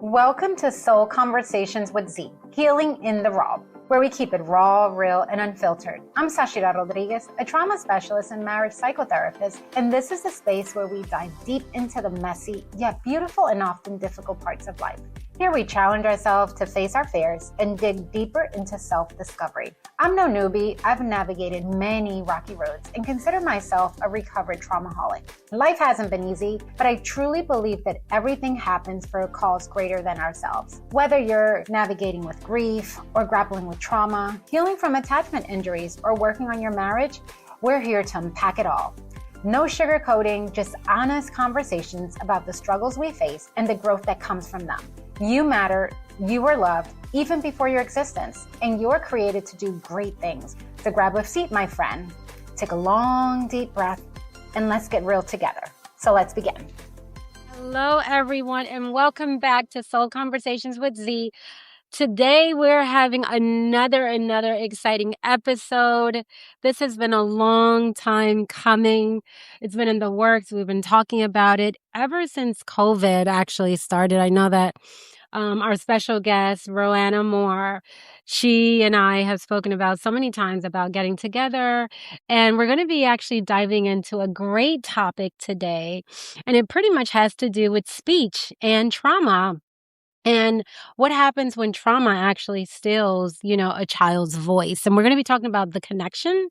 Welcome to Soul Conversations with Z, Healing in the Raw, where we keep it raw, real, and unfiltered. I'm Zachyra Rodriguez, a trauma specialist and marriage psychotherapist, and this is a space where we dive deep into the messy, yet beautiful and often difficult parts of life. Here we challenge ourselves to face our fears and dig deeper into self-discovery. I'm no newbie. I've navigated many rocky roads and consider myself a recovered traumaholic. Life hasn't been easy, but I truly believe that everything happens for a cause greater than ourselves. Whether you're navigating with grief or grappling with trauma, healing from attachment injuries, or working on your marriage, we're here to unpack it all. No sugarcoating, just honest conversations about the struggles we face and the growth that comes from them. You matter, you were loved, even before your existence, and you're created to do great things. So grab a seat, my friend, take a long, deep breath, and let's get real together. So let's begin. Hello, everyone, and welcome back to Soul Conversations with Z. Today, we're having another exciting episode. This has been a long time coming. It's been in the works. We've been talking about it ever since COVID actually started. I know that our special guest, Rowena Moore, she and I have spoken about so many times about getting together, and we're going to be actually diving into a great topic today, and it pretty much has to do with speech and trauma. And what happens when trauma actually steals, a child's voice? And we're going to be talking about the connection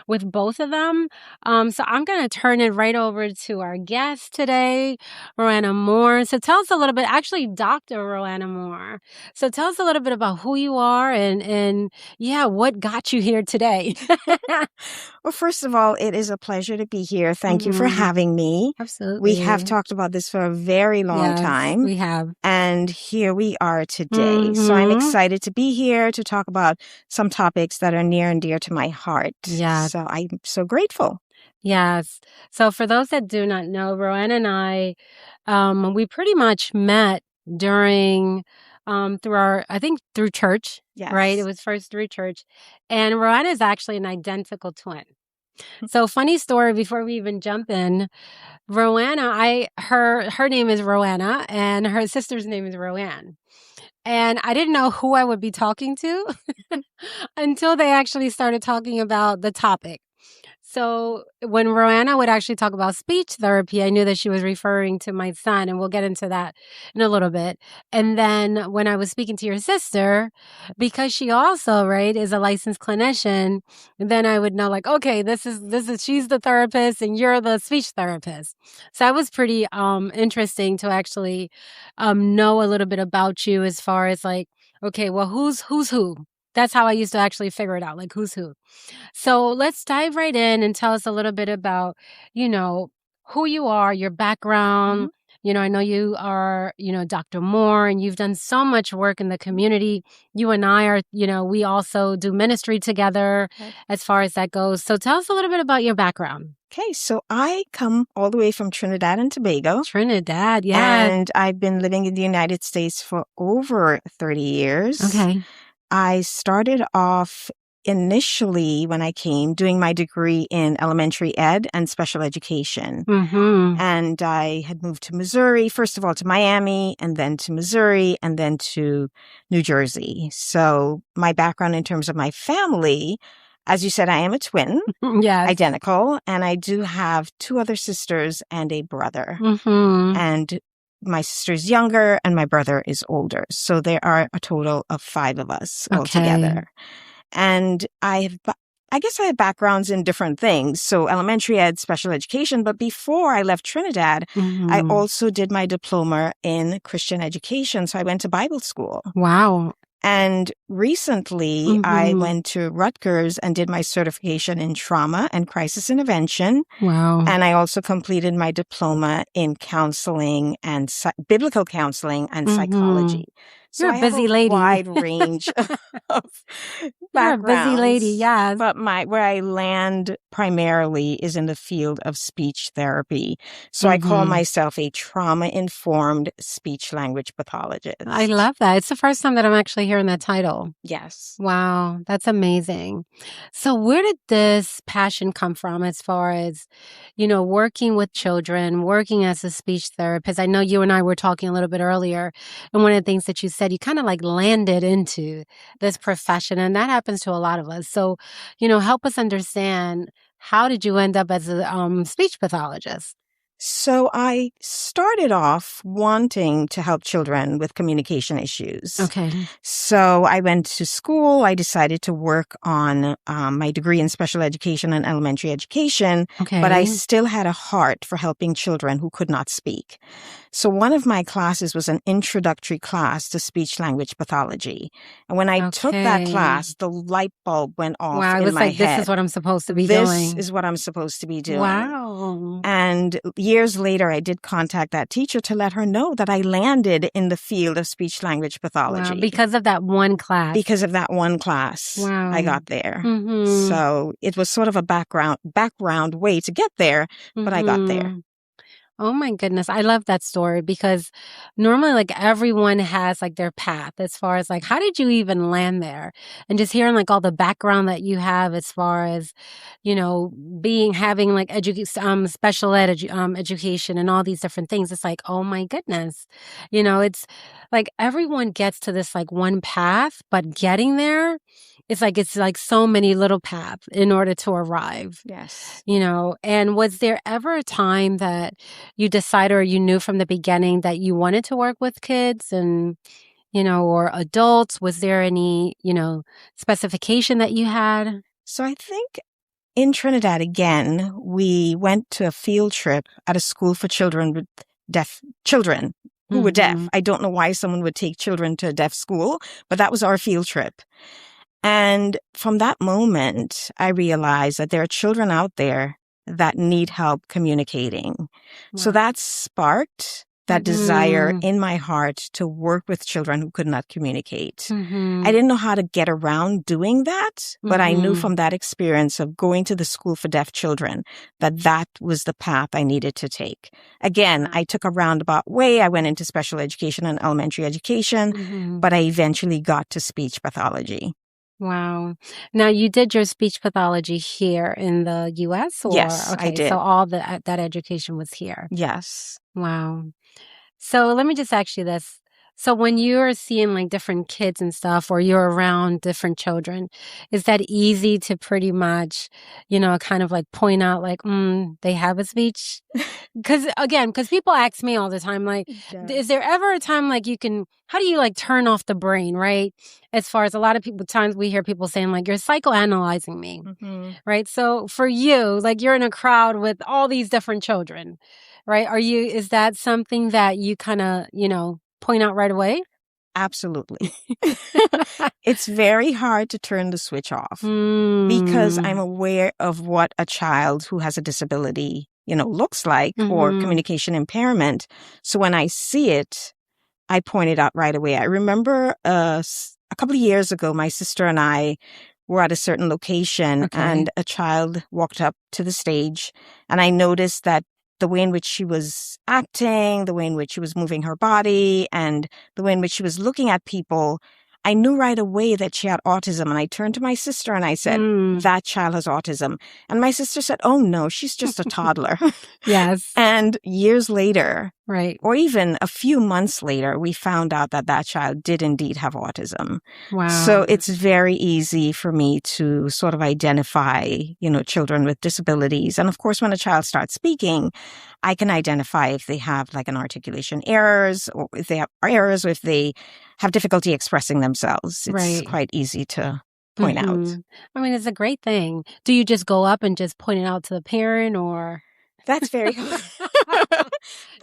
with both of them. So I'm going to turn it right over to our guest today, Rowena Moore. So tell us a little bit, actually, Dr. Rowena Moore. So tell us a little bit about who you are and what got you here today. Well, first of all, it is a pleasure to be here. Thank you for having me. Absolutely. We have talked about this for a very long time. We have. And here we are today. So I'm excited to be here to talk about some topics that are near and dear to my heart. Yeah. So I'm so grateful. Yes. So for those that do not know, Rowena and I, we pretty much met during through church, Yes. right? It was first through church. And Rowena is actually an identical twin. So funny story before we even jump in. Rowena, her name is Rowena and her sister's name is Rowan. And I didn't know who I would be talking to until they actually started talking about the topic. So when Rowena would actually talk about speech therapy, I knew that she was referring to my son, and we'll get into that in a little bit. And then when I was speaking to your sister, because she also, right, is a licensed clinician, then I would know like, okay, this is she's the therapist and you're the speech therapist. So that was pretty interesting to actually know a little bit about you as far as like, okay, well, who's who? That's how I used to actually figure it out, like who's who. So let's dive right in and tell us a little bit about, who you are, your background. I know you are, Dr. Moore, and you've done so much work in the community. You and I are, we also do ministry together as far as that goes. So tell us a little bit about your background. Okay, so I come all the way from Trinidad and Tobago. Trinidad, yeah. And I've been living in the United States for over 30 years. Okay. I started off initially when I came doing my degree in elementary ed and special education. And I had moved to Missouri, first of all to Miami, and then to Missouri, and then to New Jersey. So my background in terms of my family, as you said, I am a twin, identical, and I do have two other sisters and a brother. And my sister's younger and my brother is older. So there are a total of 5 of us altogether. And I guess I have backgrounds in different things. So elementary ed, special education. But before I left Trinidad, I also did my diploma in Christian education. So I went to Bible school. Wow. And recently, I went to Rutgers and did my certification in trauma and crisis intervention. Wow. And I also completed my diploma in counseling and biblical counseling and psychology. So You're a I have busy a lady. wide range of You're a busy lady, backgrounds. yes. But where I land primarily is in the field of speech therapy. So I call myself a trauma-informed speech language pathologist. I love that. It's the first time that I'm actually hearing that title. Yes. Wow, that's amazing. So where did this passion come from as far as, working with children, working as a speech therapist? I know you and I were talking a little bit earlier, and one of the things that you said, you kind of like landed into this profession, and that happens to a lot of us. So, help us understand, how did you end up as a speech pathologist? So I started off wanting to help children with communication issues. Okay. So I went to school. I decided to work on my degree in special education and elementary education, Okay. but I still had a heart for helping children who could not speak. So one of my classes was an introductory class to speech language pathology. And when I took that class, the light bulb went off Wow, it in was my like, head. this is what I'm supposed to be This doing. is what I'm supposed to be doing. Wow. And years later, I did contact that teacher to let her know that I landed in the field of speech language pathology. Wow, because of that one class. Because of that one class, wow. I got there. Mm-hmm. So it was sort of a background way to get there, but I got there. Oh my goodness. I love that story, because normally like everyone has like their path as far as like, how did you even land there? And just hearing like all the background that you have as far as, having like special education and all these different things. It's like, oh my goodness, it's like everyone gets to this like one path, but getting there, it's like so many little paths in order to arrive. Yes. And was there ever a time that you decided, or you knew from the beginning, that you wanted to work with kids and, or adults? Was there any, specification that you had? So I think in Trinidad, again, we went to a field trip at a school for children with deaf children who were deaf. I don't know why someone would take children to a deaf school, but that was our field trip. And from that moment, I realized that there are children out there that need help communicating. Wow. So that sparked that desire in my heart to work with children who could not communicate. I didn't know how to get around doing that, but I knew from that experience of going to the school for deaf children that was the path I needed to take. Again, I took a roundabout way. I went into special education and elementary education, but I eventually got to speech pathology. Wow. Now, you did your speech pathology here in the U.S.? Or? Yes, okay, I did. So all that education was here? Yes. Wow. So let me just ask you this. So when you're seeing like different kids and stuff, or you're around different children, is that easy to pretty much, kind of like point out like, they have a speech? Because people ask me all the time, like, is there ever a time like how do you like turn off the brain, right? As far as a lot of times we hear people saying like, you're psychoanalyzing me, right? So for you, like you're in a crowd with all these different children, right? Is that something that you kind of, point out right away? Absolutely. It's very hard to turn the switch off because I'm aware of what a child who has a disability, looks like, or communication impairment. So when I see it, I point it out right away. I remember a couple of years ago, my sister and I were at a certain location and a child walked up to the stage, and I noticed that the way in which she was acting, the way in which she was moving her body, and the way in which she was looking at people, I knew right away that she had autism. And I turned to my sister and I said, that child has autism. And my sister said, oh no, she's just a toddler. Yes. And years later, right, or even a few months later, we found out that child did indeed have autism. Wow. So it's very easy for me to sort of identify, children with disabilities. And of course, when a child starts speaking, I can identify if they have like an articulation errors, or if they have errors, or if they have difficulty expressing themselves. It's quite easy to point out. I mean, it's a great thing. Do you just go up and just point it out to the parent, or? That's very hard.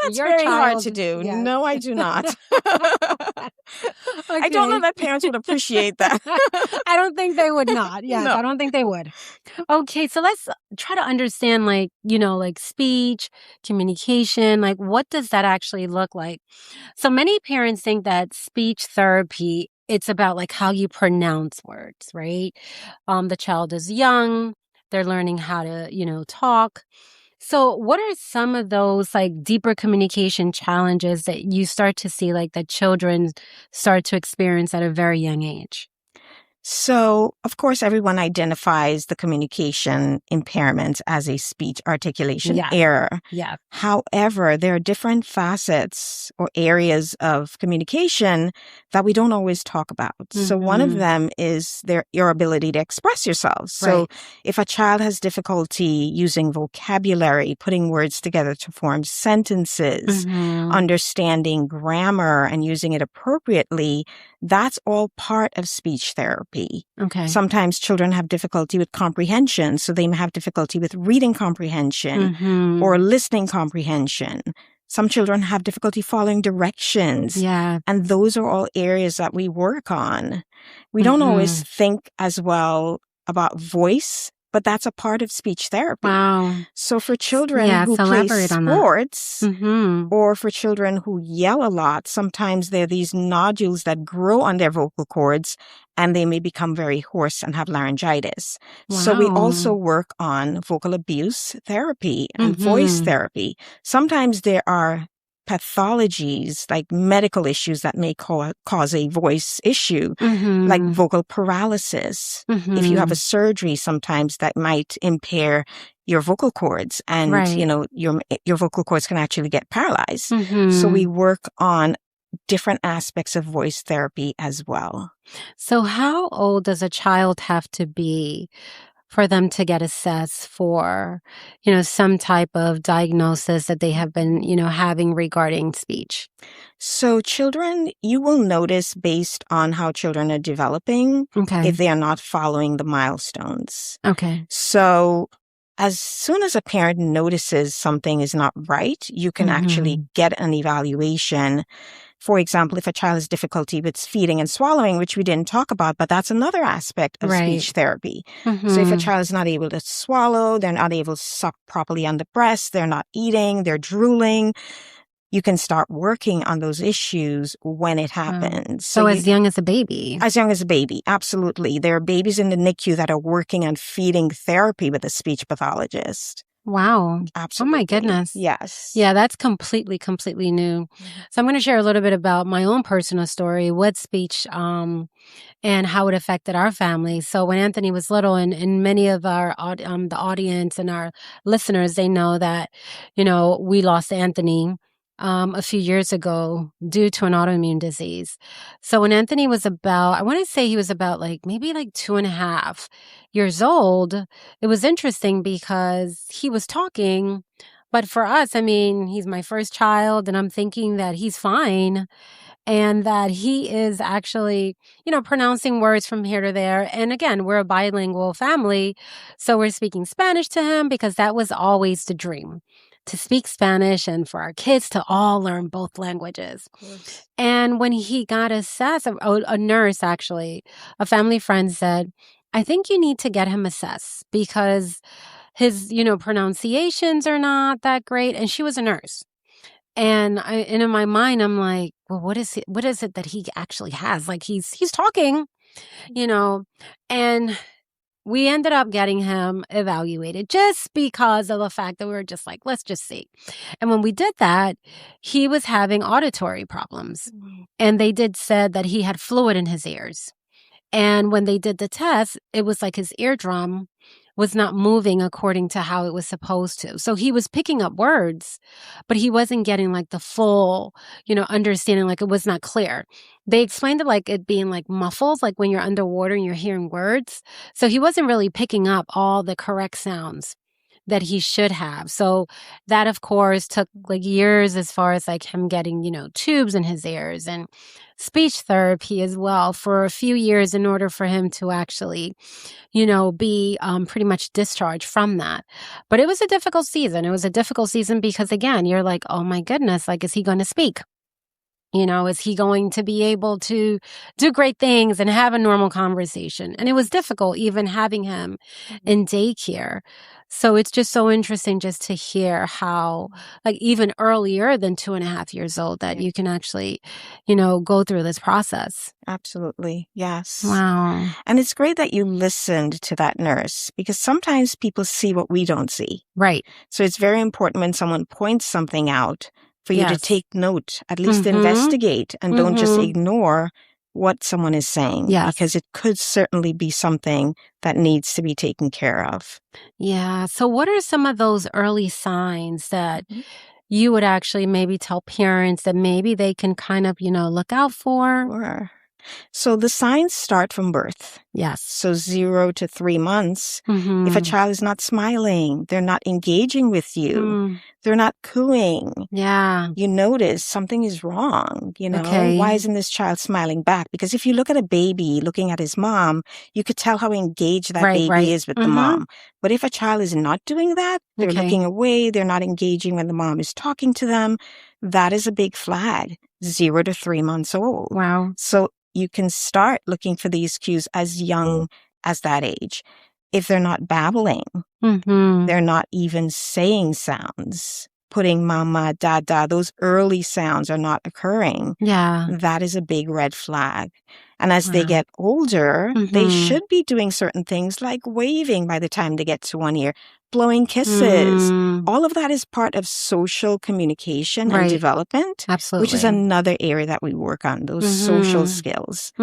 That's very hard to do. Yes. No, I do not. I don't know that parents would appreciate that. I don't think they would not. Yes, No. I don't think they would. Okay, so let's try to understand, like, like speech, communication, like what does that actually look like? So many parents think that speech therapy, it's about like how you pronounce words, right? The child is young, they're learning how to, talk. So what are some of those like deeper communication challenges that you start to see like that children start to experience at a very young age? So, of course, everyone identifies the communication impairment as a speech articulation error. Yeah. However, there are different facets or areas of communication that we don't always talk about. So one of them is your ability to express yourself. So if a child has difficulty using vocabulary, putting words together to form sentences, understanding grammar and using it appropriately, that's all part of speech therapy. Okay. Sometimes children have difficulty with comprehension, so they may have difficulty with reading comprehension or listening comprehension. Some children have difficulty following directions. Yeah. And those are all areas that we work on. We don't always think as well about voice, but that's a part of speech therapy. Wow. So for children who play sports or for children who yell a lot, sometimes there are these nodules that grow on their vocal cords and they may become very hoarse and have laryngitis. Wow. So we also work on vocal abuse therapy and voice therapy. Sometimes there are pathologies, like medical issues that may cause a voice issue, like vocal paralysis. If you have a surgery, sometimes that might impair your vocal cords and, your vocal cords can actually get paralyzed. So we work on different aspects of voice therapy as well. So how old does a child have to be for them to get assessed for, some type of diagnosis that they have been, having regarding speech? So children, you will notice based on how children are developing if they are not following the milestones. Okay. So as soon as a parent notices something is not right, you can actually get an evaluation. For example, if a child has difficulty with feeding and swallowing, which we didn't talk about, but that's another aspect of speech therapy. So if a child is not able to swallow, they're not able to suck properly on the breast, they're not eating, they're drooling, you can start working on those issues when it happens. So as young as a baby? As young as a baby, absolutely. There are babies in the NICU that are working on feeding therapy with a speech pathologist. Wow. Absolutely. Oh my goodness. Yes. Yeah, that's completely new. So I'm going to share a little bit about my own personal story with speech and how it affected our family. So when Anthony was little, and many of our the audience and our listeners, they know that, we lost Anthony a few years ago due to an autoimmune disease. So when Anthony was I want to say he was about maybe 2.5 years old, it was interesting because he was talking, but for us, he's my first child and I'm thinking that he's fine and that he is actually, pronouncing words from here to there. And again, we're a bilingual family, so we're speaking Spanish to him because that was always the dream, to speak Spanish and for our kids to all learn both languages. And when he got assessed, a nurse actually, a family friend said, I think you need to get him assessed because his, pronunciations are not that great. And she was a nurse. And in my mind, I'm like, well, what is it that he actually has? Like he's talking, and we ended up getting him evaluated just because of the fact that we were just like, let's just see. And when we did that, he was having auditory problems. And they said that he had fluid in his ears. And when they did the test, it was like his eardrum was not moving according to how it was supposed to. So he was picking up words, but he wasn't getting the full, understanding, it was not clear. They explained it like it being muffled, like when you're underwater and you're hearing words. So he wasn't really picking up all the correct sounds that he should have. So that, of course, took years as far as him getting, tubes in his ears and speech therapy as well for a few years in order for him to actually, be pretty much discharged from that. But it was a difficult season. It was a difficult season because, again, you're like, oh my goodness, is he going to speak? Is he going to be able to do great things and have a normal conversation? And it was difficult even having him in daycare. So it's just so interesting just to hear how, like, even earlier than 2.5 years old, that you can actually, go through this process. Absolutely. Yes. Wow. And it's great that you listened to that nurse, because sometimes people see what we don't see. Right. So it's very important when someone points something out for you to take note, at least investigate, and don't just ignore what someone is saying, because it could certainly be something that needs to be taken care of. Yeah. So what are some of those early signs that you would actually maybe tell parents that maybe they can kind of, look out for? Sure. So the signs start from birth. Yes. So 0 to 3 months. If a child is not smiling, they're not engaging with you, they're not cooing. Yeah. You notice something is wrong, Why isn't this child smiling back? Because if you look at a baby looking at his mom, you could tell how engaged that baby is with the mom. But if a child is not doing that, they're looking away, they're not engaging when the mom is talking to them, that is a big flag, 0 to 3 months old. Wow. So you can start looking for these cues as young as that age. If they're not babbling, they're not even saying sounds, putting mama, dada, those early sounds are not occurring. Yeah. That is a big red flag. And as they get older, they should be doing certain things like waving by the time they get to 1 year, blowing kisses. All of that is part of social communication and development, Absolutely. which is another area that we work on, those social skills.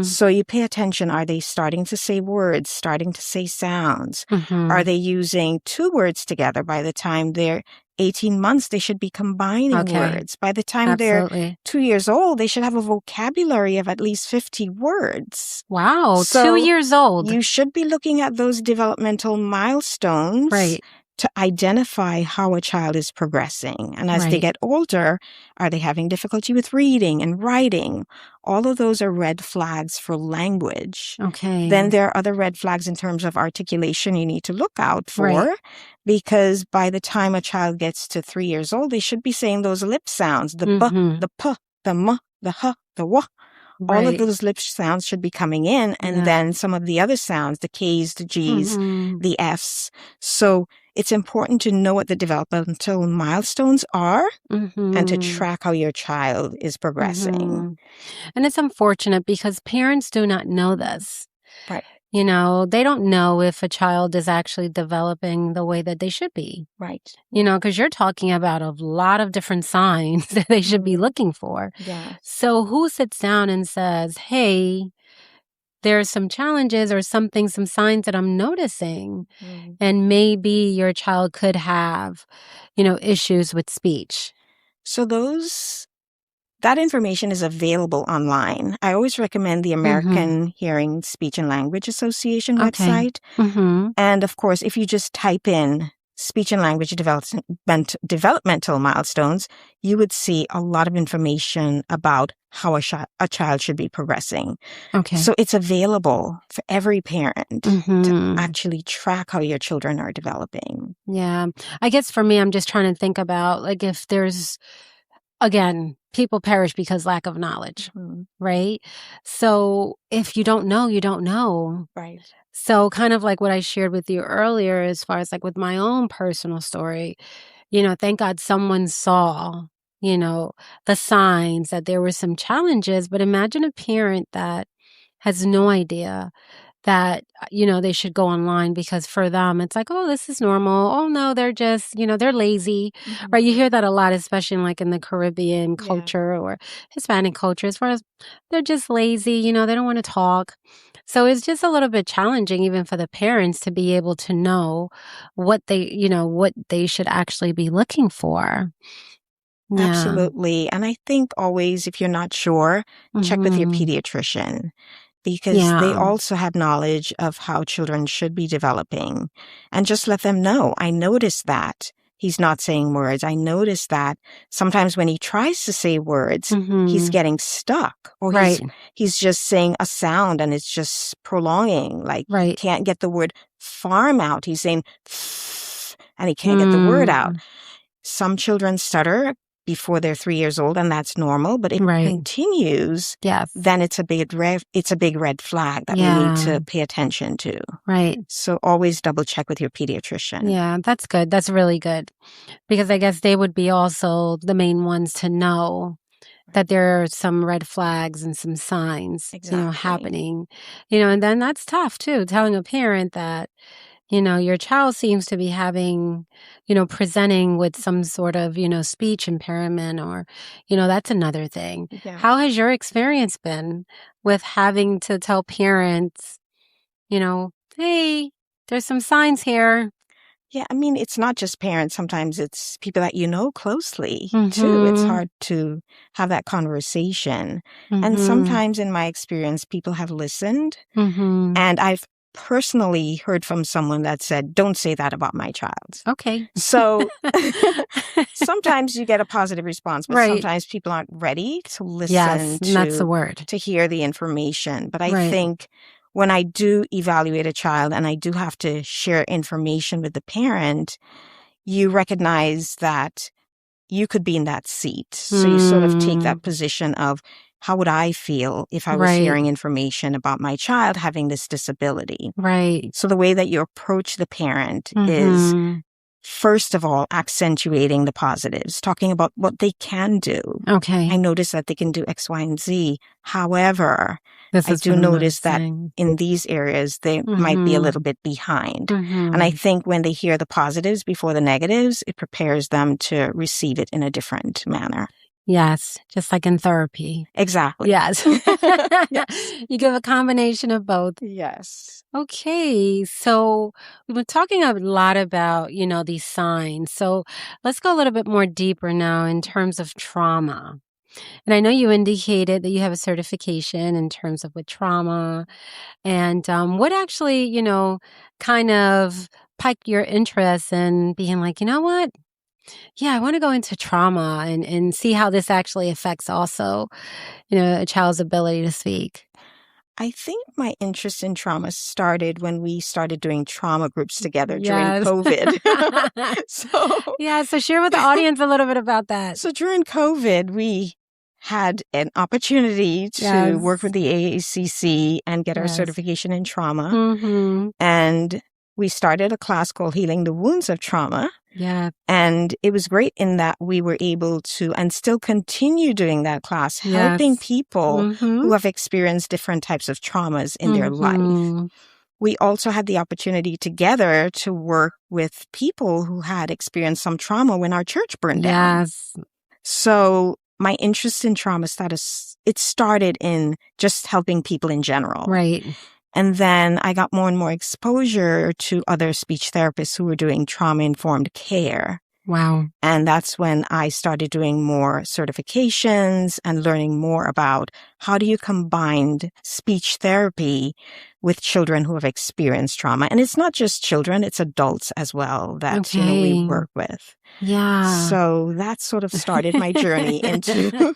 So you pay attention. Are they starting to say words, starting to say sounds? Are they using 2 words together? By the time they're 18 months, they should be combining words. By the time they're 2 years old, they should have a vocabulary of at least 50 words. Wow, So 2 years old. You should be looking at those developmental milestones to identify how a child is progressing. And as they get older, are they having difficulty with reading and writing? All of those are red flags for language. Then there are other red flags in terms of articulation you need to look out for, because by the time a child gets to 3 years old, they should be saying those lip sounds, the b, the p, the m, the h, the w. All of those lip sounds should be coming in, and then some of the other sounds, the K's, the G's, the F's. So it's important to know what the developmental milestones are and to track how your child is progressing. And it's unfortunate because parents do not know this. Right. They don't know if a child is actually developing the way that they should be. Right. Because you're talking about a lot of different signs that they should be looking for. Yeah. So who sits down and says, hey, there's some challenges or some signs that I'm noticing, and maybe your child could have, issues with speech? So that information is available online. I always recommend the American Hearing, Speech, and Language Association website. And of course, if you just type in speech and language developmental milestones, you would see a lot of information about how a child should be progressing. So it's available for every parent to actually track how your children are developing. Yeah. I guess for me, I'm just trying to think about, like, if there's, again, people perish because lack of knowledge, right? So if you don't know, you don't know. Right. So kind of like what I shared with you earlier, as far as like with my own personal story, thank God someone saw, the signs that there were some challenges. But imagine a parent that has no idea that, they should go online, because for them, it's like, oh, this is normal. Oh, no, they're just, they're lazy, right? You hear that a lot, especially in, like, in the Caribbean culture or Hispanic culture, as far as they're just lazy, they don't want to talk. So it's just a little bit challenging even for the parents to be able to know what they should actually be looking for. Yeah. Absolutely. And I think always, if you're not sure, check with your pediatrician, because they also have knowledge of how children should be developing, and just let them know. I noticed that he's not saying words. I noticed that sometimes when he tries to say words, he's getting stuck, or he's just saying a sound and it's just prolonging. Like he can't get the word farm out. He's saying and he can't get the word out. Some children stutter before they're 3 years old, and that's normal. But if it continues, then it's a big red flag that we need to pay attention to. Right. So always double check with your pediatrician. Yeah, that's good. That's really good. Because I guess they would be also the main ones to know that there are some red flags and some signs, happening, and then that's tough too, telling a parent that, your child seems to be having, presenting with some sort of, speech impairment or, that's another thing. Yeah. How has your experience been with having to tell parents, hey, there's some signs here? Yeah, I mean, it's not just parents. Sometimes it's people that you know closely, too. It's hard to have that conversation. And sometimes, in my experience, people have listened. And I've personally heard from someone that said, don't say that about my child. Okay. So sometimes you get a positive response, but sometimes people aren't ready to listen that's the word. To hear the information. But I think when I do evaluate a child and I do have to share information with the parent, you recognize that you could be in that seat. So you sort of take that position of, how would I feel if I was hearing information about my child having this disability? Right. So the way that you approach the parent is, first of all, accentuating the positives, talking about what they can do. Okay. I notice that they can do X, Y, and Z. However, I do notice that in these areas, they might be a little bit behind. And I think when they hear the positives before the negatives, it prepares them to receive it in a different manner. Yes, just like in therapy. Exactly. Yes. You give a combination of both. Yes. Okay, so we've been talking a lot about, these signs. So let's go a little bit more deeper now in terms of trauma. And I know you indicated that you have a certification in terms of with trauma. And what actually, kind of piqued your interest in being like, you know what? Yeah, I want to go into trauma and see how this actually affects also, a child's ability to speak. I think my interest in trauma started when we started doing trauma groups together during COVID. So share with the audience a little bit about that. So during COVID, we had an opportunity to work with the AACC and get our certification in trauma. And we started a class called Healing the Wounds of Trauma. Yeah. And it was great in that we were able to, and still continue doing that class, helping people who have experienced different types of traumas in their life. We also had the opportunity together to work with people who had experienced some trauma when our church burned down. So my interest in trauma started in just helping people in general. Right. And then I got more and more exposure to other speech therapists who were doing trauma-informed care. Wow. And that's when I started doing more certifications and learning more about how do you combine speech therapy with children who have experienced trauma. And it's not just children, it's adults as well that, we work with. Yeah. So that sort of started my journey into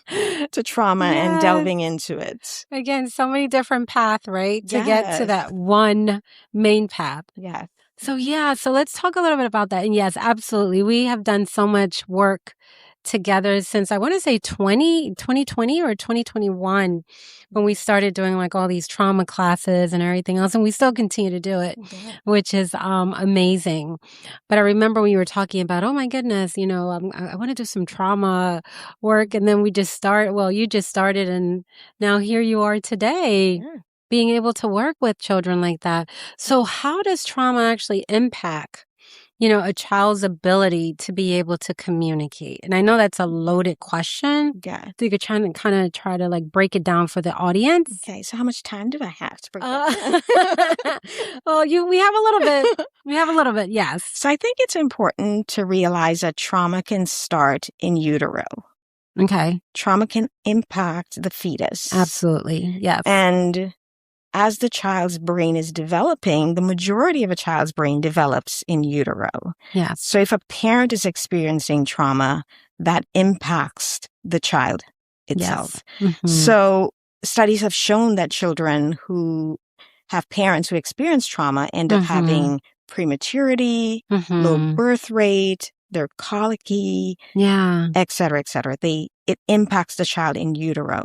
to trauma and delving into it. Again, so many different paths, right? To get to that one main path. Yes. So let's talk a little bit about that. And yes, absolutely. We have done so much work together since I want to say 2020 or 2021 when we started doing like all these trauma classes and everything else. And we still continue to do it, which is amazing. But I remember when you were talking about, oh my goodness, I want to do some trauma work. And then you just started and now here you are today. Yeah. Being able to work with children like that. So how does trauma actually impact, a child's ability to be able to communicate? And I know that's a loaded question. Yeah. So you could try to like break it down for the audience. Okay. So how much time do I have to break that down? Well, we have a little bit. We have a little bit. Yes. So I think it's important to realize that trauma can start in utero. Okay. Trauma can impact the fetus. Absolutely. Yes. And as the child's brain is developing, the majority of a child's brain develops in utero. Yes. So if a parent is experiencing trauma, that impacts the child itself. Yes. So studies have shown that children who have parents who experience trauma end up having prematurity, low birth rate, they're colicky, Yeah. et cetera, et cetera. It impacts the child in utero.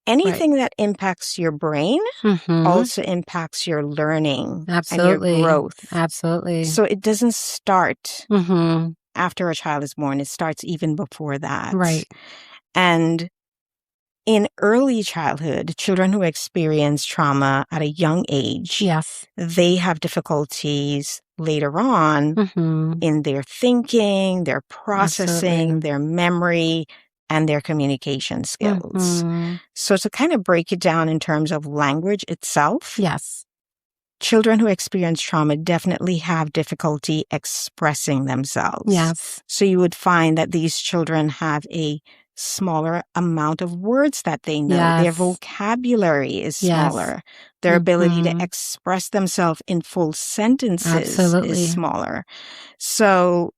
Anything that impacts your brain also impacts your learning and your growth. Absolutely. So it doesn't start after a child is born. It starts even before that. Right. And in early childhood, children who experience trauma at a young age, they have difficulties later on in their thinking, their processing, their memory, and their communication skills. So to kind of break it down in terms of language itself, children who experience trauma definitely have difficulty expressing themselves. So you would find that these children have a smaller amount of words that they know. Their vocabulary is smaller. Their ability to express themselves in full sentences is smaller. So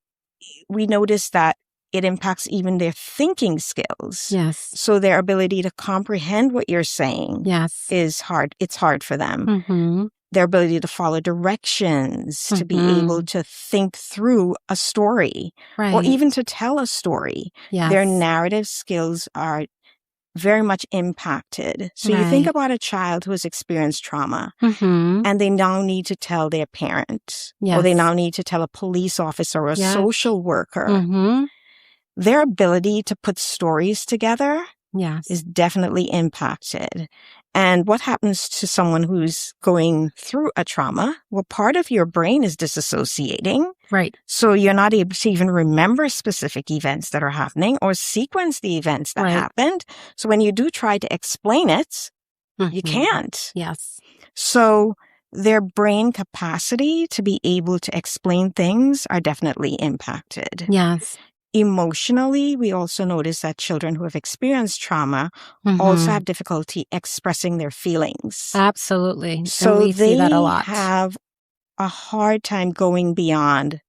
we notice that it impacts even their thinking skills. So their ability to comprehend what you're saying is hard. It's hard for them. Their ability to follow directions, to be able to think through a story, or even to tell a story. Their narrative skills are very much impacted. So you think about a child who has experienced trauma and they now need to tell their parent, or they now need to tell a police officer or a social worker. Their ability to put stories together is definitely impacted. And what happens to someone who's going through a trauma? Well, part of your brain is disassociating. So you're not able to even remember specific events that are happening or sequence the events that happened. So when you do try to explain it, you can't. So their brain capacity to be able to explain things are definitely impacted. Emotionally, we also notice that children who have experienced trauma also have difficulty expressing their feelings. Absolutely. So and we they see that a lot. have a hard time going beyond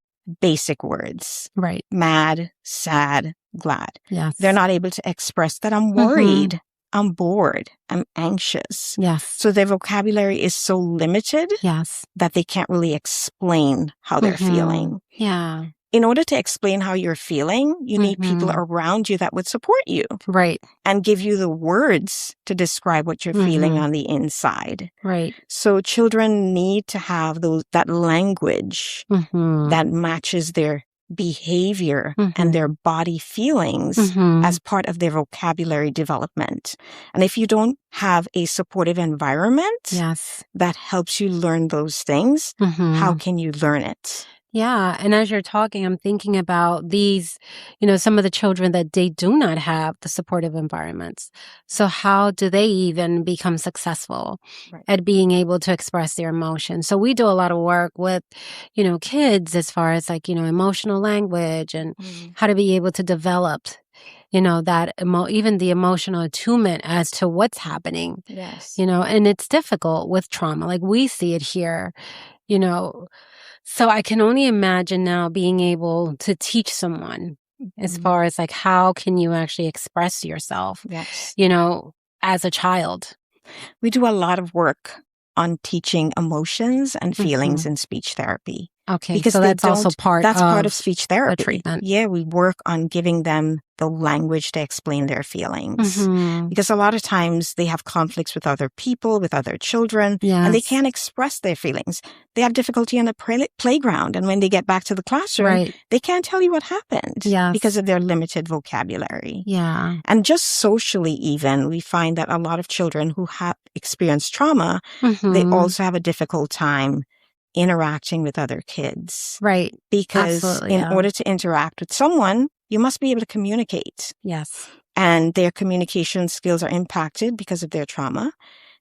basic words. Mad, sad, glad. They're not able to express that I'm worried, I'm bored, I'm anxious. So their vocabulary is so limited that they can't really explain how they're feeling. In order to explain how you're feeling, you need people around you that would support you. And give you the words to describe what you're feeling on the inside. So children need to have that language that matches their behavior and their body feelings as part of their vocabulary development. And if you don't have a supportive environment that helps you learn those things, how can you learn it? Yeah. And as you're talking, I'm thinking about these, some of the children that they do not have the supportive environments. So how do they even become successful at being able to express their emotions? So we do a lot of work with, kids as far as emotional language and how to be able to develop that even the emotional attunement as to what's happening. And it's difficult with trauma. Like we see it here, So I can only imagine now being able to teach someone as far as how can you actually express yourself, as a child. We do a lot of work on teaching emotions and feelings in speech therapy. Because so that's also part of speech therapy. Treatment. Yeah, we work on giving them the language to explain their feelings. Because a lot of times they have conflicts with other people, with other children, and they can't express their feelings. They have difficulty on the playground, and when they get back to the classroom, they can't tell you what happened because of their limited vocabulary. And just socially even, we find that a lot of children who have experienced trauma, they also have a difficult time interacting with other kids. Because in order to interact with someone, you must be able to communicate. And their communication skills are impacted because of their trauma.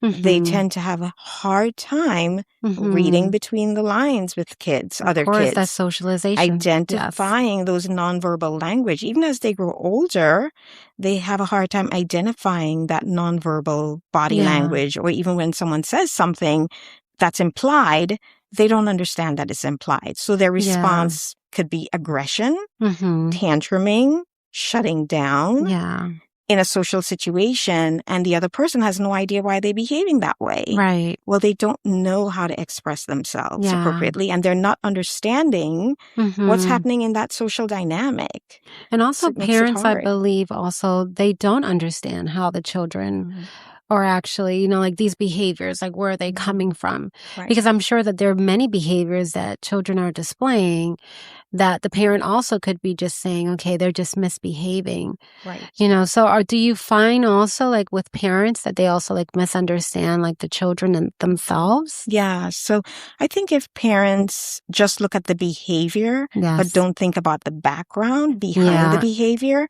They tend to have a hard time reading between the lines with other kids. That's socialization. Identifying those nonverbal language. Even as they grow older, they have a hard time identifying that nonverbal body language. Or even when someone says something that's implied, they don't understand that it's implied. So their response could be aggression, tantruming, shutting down. in a social situation and the other person has no idea why they're behaving that way. Right. Well, they don't know how to express themselves appropriately, and they're not understanding what's happening in that social dynamic. And also So it makes it parents, I hard. believe, also, they don't understand how the children are actually, like these behaviors, like where are they coming from? Right. Because I'm sure that there are many behaviors that children are displaying that the parent also could be just saying, okay, they're just misbehaving. Right. So do you find also like with parents that they also like misunderstand like the children and themselves? Yeah. So I think if parents just look at the behavior, but don't think about the background behind the behavior,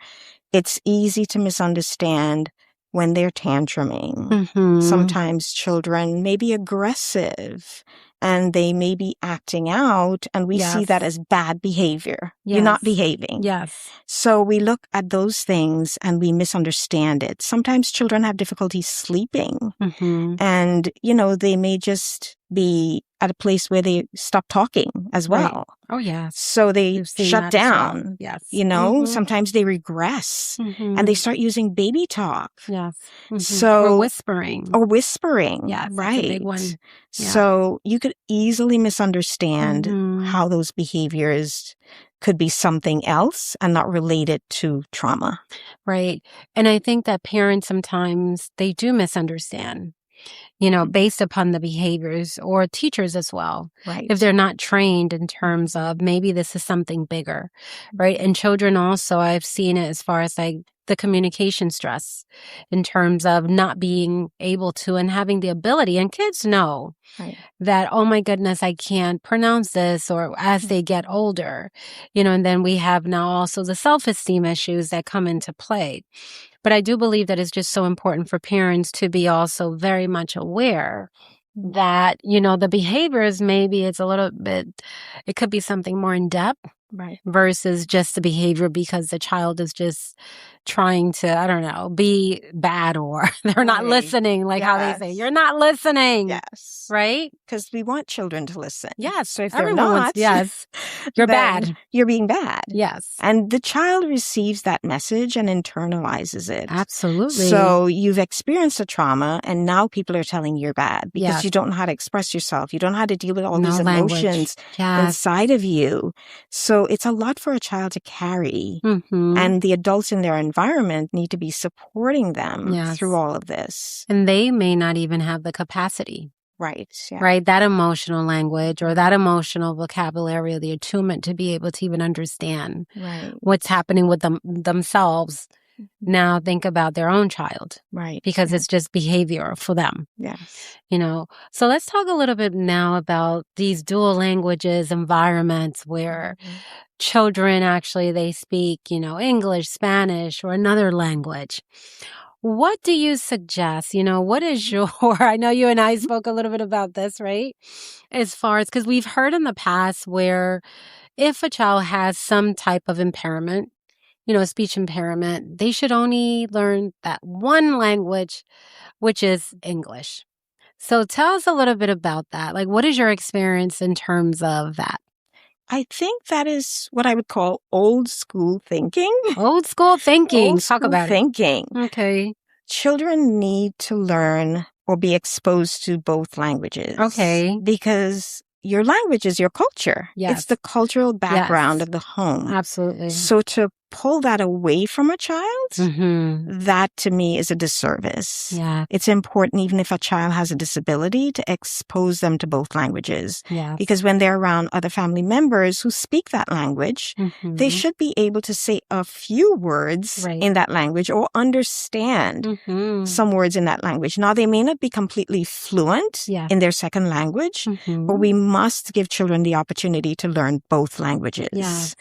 it's easy to misunderstand when they're tantruming. Sometimes children may be aggressive and they may be acting out, and we see that as bad behavior. You're not behaving. Yes. So we look at those things and we misunderstand it. Sometimes children have difficulty sleeping, and, they may just be at a place where they stop talking as well. Right. Oh, yes. So they shut down. Yes. Sometimes they regress and they start using baby talk. Yes. So or whispering. Yes. Right. That's a big one. Yeah. So you could easily misunderstand how those behaviors could be something else and not related to trauma. Right. And I think that parents sometimes they do misunderstand. Based upon the behaviors, or teachers as well. Right. If they're not trained in terms of maybe this is something bigger, right? And children also, I've seen it as far as like the communication stress in terms of not being able to and having the ability. And kids know that, oh my goodness, I can't pronounce this, or as they get older, and then we have now also the self-esteem issues that come into play. But I do believe that it's just so important for parents to be also very much aware that, the behaviors, maybe it's a little bit, it could be something more in depth. Right. Versus just the behavior because the child is just trying to, I don't know, be bad, or they're not listening, like how they say, you're not listening. Yes. Right? Because we want children to listen. Yes. So if they're not, you're bad. You're being bad. Yes. And the child receives that message and internalizes it. Absolutely. So you've experienced a trauma and now people are telling you're bad because you don't know how to express yourself. You don't know how to deal with all these emotions inside of you. So it's a lot for a child to carry. And the adults in their environment need to be supporting them through all of this. And they may not even have the capacity. Right. Yeah. Right. That emotional language or that emotional vocabulary or the attunement to be able to even understand what's happening with themselves. Now think about their own child. Right. Because it's just behavior for them. Yes. So let's talk a little bit now about these dual languages environments where children actually, they speak, English, Spanish, or another language. What do you suggest? What is I know you and I spoke a little bit about this, right? As far as, because we've heard in the past where if a child has some type of impairment, a speech impairment, they should only learn that one language, which is English. So tell us a little bit about that. Like, what is your experience in terms of that? I think that is what I would call old school thinking. Old school thinking. Old Talk school about thinking. it. Okay. Children need to learn or be exposed to both languages. Okay. Because your language is your culture. Yes. It's the cultural background of the home. Absolutely. So to pull that away from a child, that to me is a disservice. Yeah. It's important, even if a child has a disability, to expose them to both languages. Yes. Because when they're around other family members who speak that language, they should be able to say a few words in that language or understand some words in that language. Now, they may not be completely fluent in their second language, but we must give children the opportunity to learn both languages. Yes.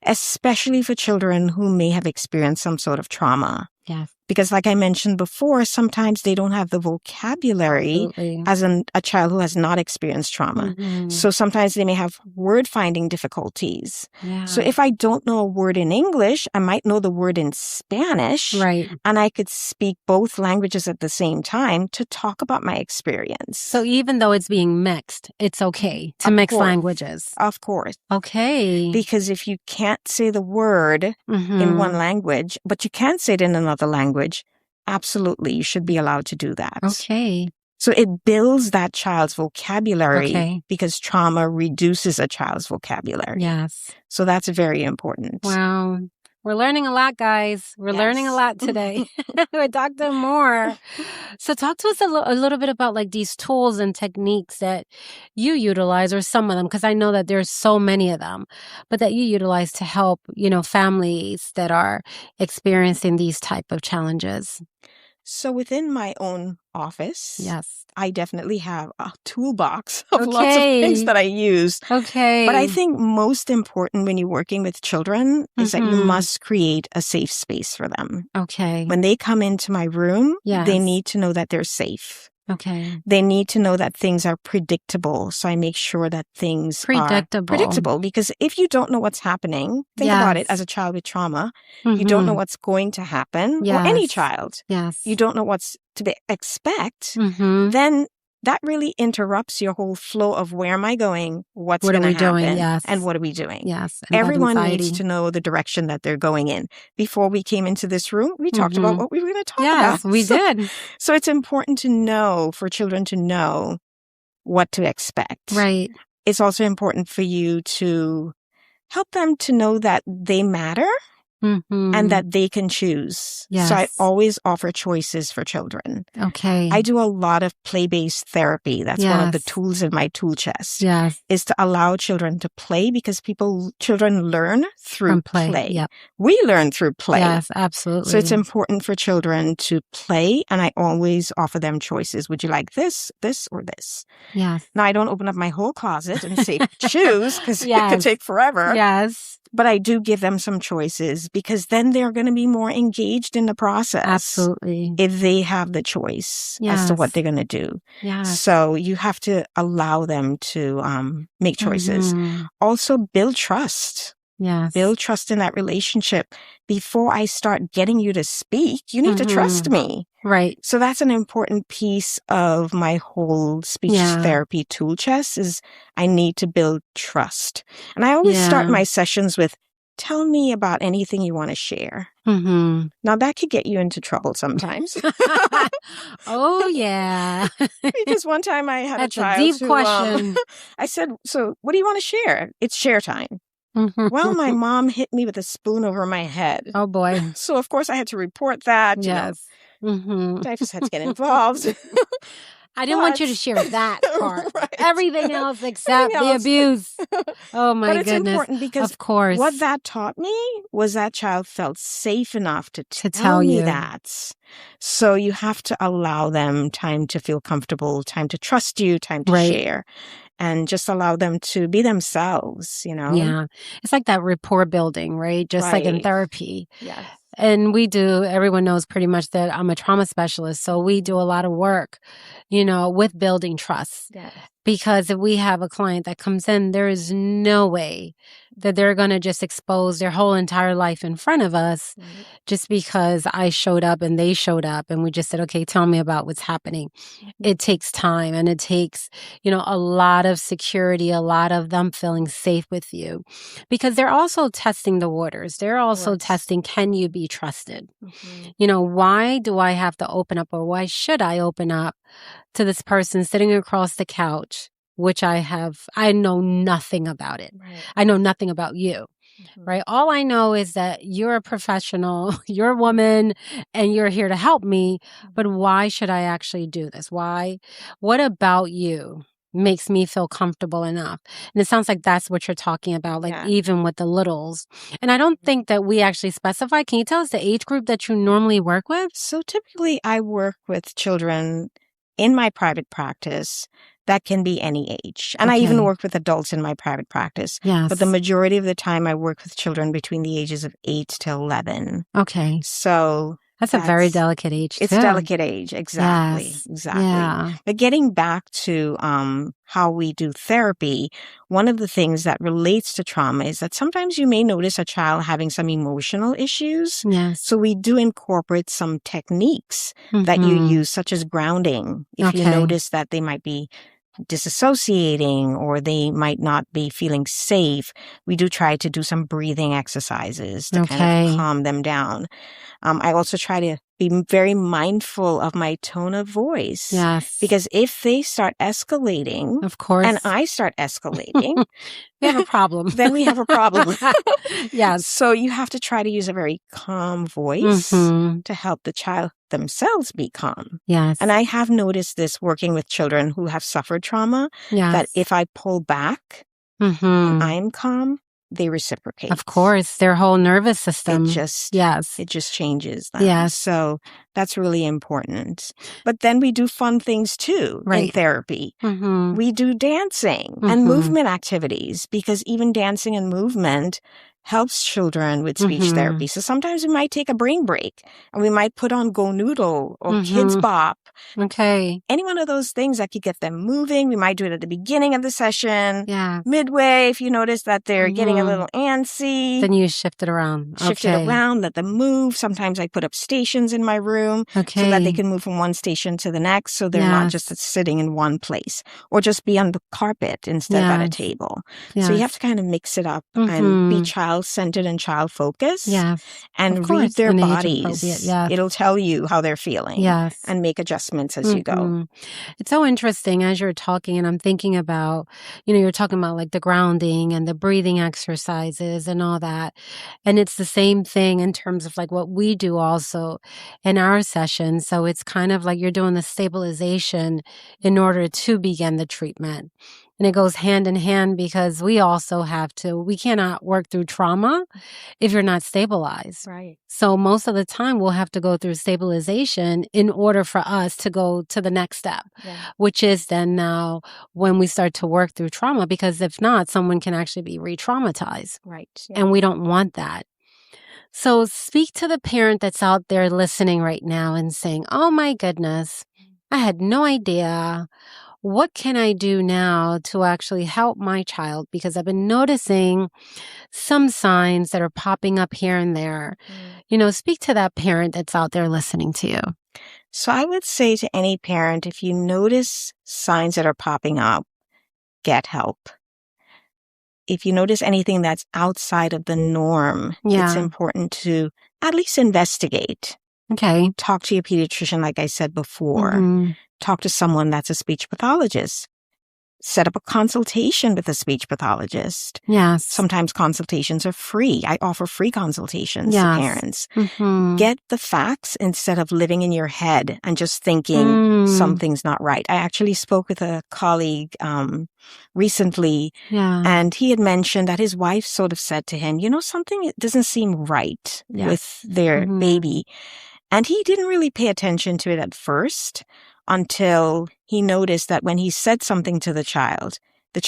Especially for children who may have experienced some sort of trauma. Yes. Because like I mentioned before, sometimes they don't have the vocabulary as a child who has not experienced trauma. So sometimes they may have word finding difficulties. Yeah. So if I don't know a word in English, I might know the word in Spanish. Right. And I could speak both languages at the same time to talk about my experience. So even though it's being mixed, it's okay to mix languages. Of course. Okay. Because if you can't say the word in one language, but you can say it in another language, language, absolutely, you should be allowed to do that. Okay. So it builds that child's vocabulary Okay. because trauma reduces a child's vocabulary. Yes. So that's very important. Wow. We're learning a lot, guys. We're learning a lot today with Dr. Moore. So talk to us a little bit about like these tools and techniques that you utilize, or some of them, because I know that there's so many of them, but that you utilize to help, families that are experiencing these type of challenges. So within my own office, yes, I definitely have a toolbox of lots of things that I use. Okay. But I think most important when you're working with children is that you must create a safe space for them. Okay. When they come into my room, Yes. they need to know that they're safe. Okay. They need to know that things are predictable. So I make sure that things are predictable. Because if you don't know what's happening, think about it as a child with trauma. You don't know what's going to happen, or any child. Yes. You don't know what's to expect. Then that really interrupts your whole flow of where am I going, what's going to happen, and what are we doing. Yes. Everyone needs to know the direction that they're going in. Before we came into this room, we talked about what we were going to talk about. Yes, we did. So it's important to know, for children to know what to expect. Right. It's also important for you to help them to know that they matter. And that they can choose. Yes. So I always offer choices for children. Okay. I do a lot of play-based therapy. That's one of the tools in my tool chest. Yes. Is to allow children to play, because children learn through play. Yep. We learn through play. Yes, absolutely. So it's important for children to play, and I always offer them choices. Would you like this, this, or this? Yes. Now, I don't open up my whole closet and say, choose, because it could take forever. Yes. But I do give them some choices, because then they're going to be more engaged in the process. Absolutely. If they have the choice as to what they're going to do. Yes. So you have to allow them to make choices. Also, build trust. Yes. Build trust in that relationship. Before I start getting you to speak, you need to trust me. Right. So that's an important piece of my whole speech therapy tool chest, is I need to build trust. And I always start my sessions with, tell me about anything you want to share. Now, that could get you into trouble sometimes. Oh, yeah. Because one time I had a child That's a deep question. I said, so what do you want to share? It's share time. Well, my mom hit me with a spoon over my head. Oh, boy. So, of course, I had to report that. Yes. I just had to get involved. I didn't want you to share that part. Everything else except the abuse. Oh, my goodness. But it's important because of course. What that taught me was that child felt safe enough to tell me that. So you have to allow them time to feel comfortable, time to trust you, time to share. And just allow them to be themselves, Yeah. It's like that rapport building, right? Just like in therapy. Yes. And everyone knows pretty much that I'm a trauma specialist. So we do a lot of work, with building trust. Yes. Because if we have a client that comes in, there is no way that they're going to just expose their whole entire life in front of us just because I showed up and they showed up and we just said, okay, tell me about what's happening. It takes time, and it takes, a lot of security, a lot of them feeling safe with you, because they're also testing the waters. They're also testing, can you be trusted? Why do I have to open up, or why should I open up to this person sitting across the couch, which I know nothing about it. Right. I know nothing about you, right? All I know is that you're a professional, you're a woman, and you're here to help me. But why should I actually do this? Why? What about you makes me feel comfortable enough? And it sounds like that's what you're talking about, even with the littles. And I don't think that we actually specify. Can you tell us the age group that you normally work with? So typically I work with children in my private practice that can be any age. And I even work with adults in my private practice. Yes. But the majority of the time I work with children between the ages of 8 to 11. Okay. So that's a very delicate age, It's a delicate age. Exactly. Yes. Exactly. Yeah. But getting back to how we do therapy, one of the things that relates to trauma is that sometimes you may notice a child having some emotional issues. Yes. So we do incorporate some techniques that you use, such as grounding. If you notice that they might be disassociating or they might not be feeling safe, we do try to do some breathing exercises to kind of calm them down. I also try to be very mindful of my tone of voice. Yes. Because if they start escalating, of course, and I start escalating, we have a problem. Then we have a problem. Yes. So you have to try to use a very calm voice to help the child themselves be calm. Yes. And I have noticed this working with children who have suffered trauma, that if I pull back and I'm calm, they reciprocate. Of course, their whole nervous system. It just changes them. Yes. So that's really important. But then we do fun things too in therapy. We do dancing and movement activities, because even dancing and movement helps children with speech therapy. So sometimes we might take a brain break and we might put on Go Noodle or Kids Bop. Okay. Any one of those things that could get them moving. We might do it at the beginning of the session. Yeah. Midway, if you notice that they're getting a little antsy. Then you shift it around. Shift it around, let them move. Sometimes I put up stations in my room so that they can move from one station to the next, so they're not just sitting in one place, or just be on the carpet instead of at a table. So you have to kind of mix it up and be child-centered and child-focused. And read their bodies. It'll tell you how they're feeling. And make adjustments as you go. It's so interesting as you're talking, and I'm thinking about, you're talking about like the grounding and the breathing exercises and all that. And it's the same thing in terms of like what we do also in our sessions. So it's kind of like you're doing the stabilization in order to begin the treatment. And it goes hand in hand, because we cannot work through trauma if you're not stabilized. Right. So most of the time we'll have to go through stabilization in order for us to go to the next step, which is then now when we start to work through trauma, because if not, someone can actually be re-traumatized. Right. And we don't want that. So speak to the parent that's out there listening right now and saying, oh my goodness, I had no idea. What can I do now to actually help my child? Because I've been noticing some signs that are popping up here and there. Speak to that parent that's out there listening to you. So I would say to any parent, if you notice signs that are popping up, get help. If you notice anything that's outside of the norm, it's important to at least investigate. Okay. Talk to your pediatrician, like I said before. Talk to someone that's a speech pathologist. Set up a consultation with a speech pathologist. Yes. Sometimes consultations are free. I offer free consultations to parents. Get the facts instead of living in your head and just thinking something's not right. I actually spoke with a colleague recently, and he had mentioned that his wife sort of said to him, something doesn't seem right with their baby. And he didn't really pay attention to it at first, until he noticed that when he said something to the child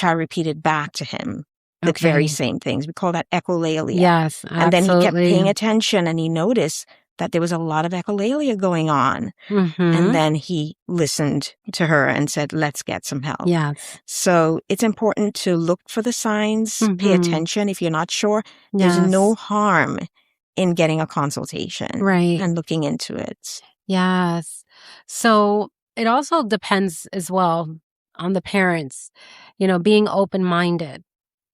repeated back to him the very same things. We call that echolalia. Yes, absolutely. And then he kept paying attention, and he noticed that there was a lot of echolalia going on. And then he listened to her and said, let's get some help. Yes. So it's important to look for the signs, pay attention. If you're not sure, there's no harm in getting a consultation and looking into it. Yes. So it also depends as well on the parents, being open-minded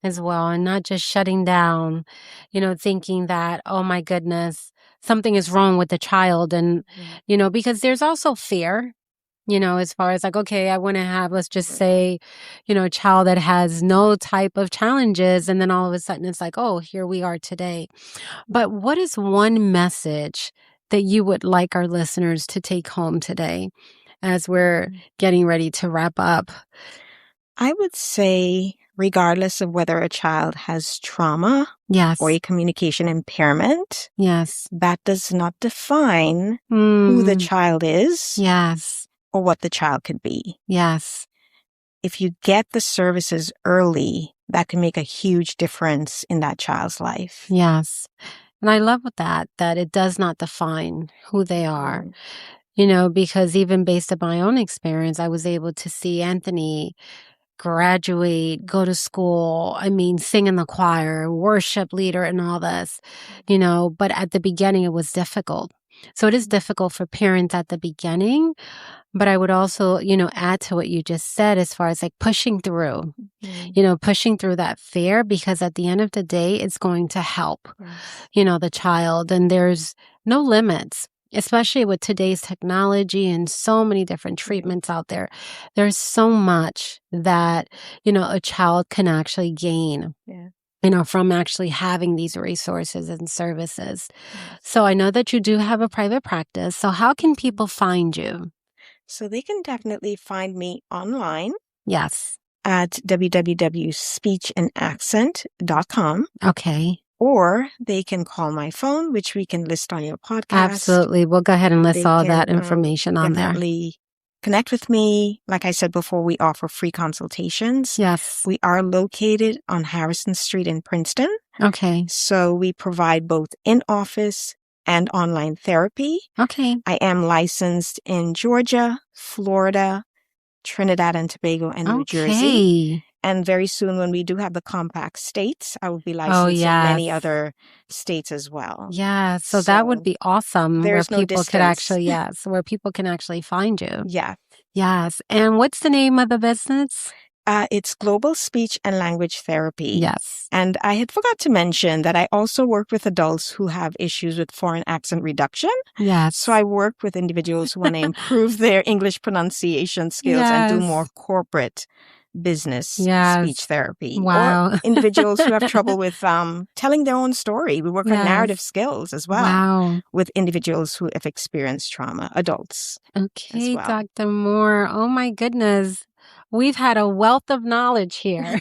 as well, and not just shutting down, thinking that, oh my goodness, something is wrong with the child. And, because there's also fear, as far as like, okay, I want to have, let's just say, a child that has no type of challenges. And then all of a sudden it's like, oh, here we are today. But what is one message that you would like our listeners to take home today as we're getting ready to wrap up? I would say, regardless of whether a child has trauma or a communication impairment, that does not define who the child is or what the child could be. If you get the services early, that can make a huge difference in that child's life. And I love that it does not define who they are. Because even based on my own experience, I was able to see Anthony graduate, go to school, sing in the choir, worship leader and all this, but at the beginning it was difficult. So it is difficult for parents at the beginning, but I would also, add to what you just said as far as like pushing through, pushing through that fear, because at the end of the day, it's going to help, the child, and there's no limits especially with today's technology and so many different treatments out there. There's so much that, a child can actually gain. Yeah. From actually having these resources and services. Yes. So I know that you do have a private practice. So how can people find you? So they can definitely find me online. Yes. At www.speechandaccent.com. Okay. Or they can call my phone, which we can list on your podcast. Absolutely. We'll go ahead and list all that information on there. Definitely connect with me. Like I said before, we offer free consultations. Yes. We are located on Harrison Street in Princeton. Okay. So we provide both in-office and online therapy. Okay. I am licensed in Georgia, Florida, Trinidad and Tobago, and New Jersey. And very soon, when we do have the compact states, I will be licensed in many other states as well. Yeah, so that would be awesome. There's where no people could actually, where people can actually find you. Yeah. Yes. And what's the name of the business? It's Global Speech and Language Therapy. Yes. And I had forgot to mention that I also work with adults who have issues with foreign accent reduction. Yes. So I work with individuals who want to improve their English pronunciation skills and do more corporate business speech therapy. Wow. Or individuals who have trouble with telling their own story. We work on narrative skills as well. Wow. With individuals who have experienced trauma, adults. Okay, Dr. Moore. Oh my goodness. We've had a wealth of knowledge here.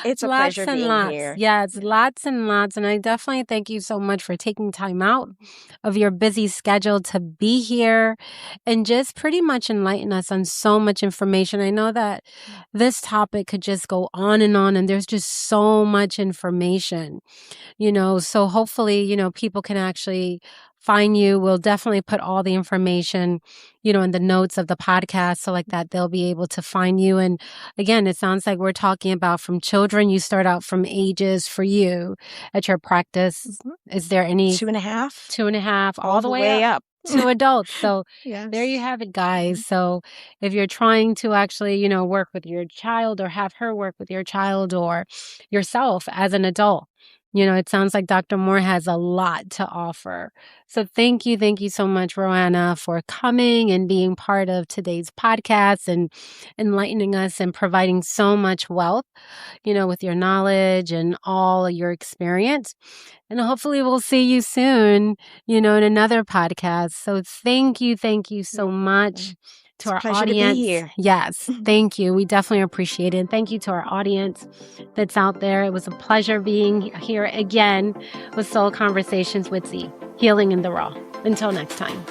It's a pleasure being here. Yes, lots and lots. And I definitely thank you so much for taking time out of your busy schedule to be here and just pretty much enlighten us on so much information. I know that this topic could just go on, and there's just so much information, so hopefully, people can actually find you. We'll definitely put all the information, in the notes of the podcast. So like that, they'll be able to find you. And again, it sounds like we're talking about from children. You start out from ages for you at your practice. Mm-hmm. Is there any 2.5? 2.5, all the way up to adults. So there you have it, guys. So if you're trying to actually, work with your child or have her work with your child or yourself as an adult, it sounds like Dr. Moore has a lot to offer. So thank you so much, Rowena, for coming and being part of today's podcast and enlightening us and providing so much wealth, with your knowledge and all your experience. And hopefully we'll see you soon, in another podcast. So thank you so much. To our audience. To be here. Yes, thank you. We definitely appreciate it. And thank you to our audience that's out there. It was a pleasure being here again with Soul Conversations with Z, Healing in the Raw. Until next time.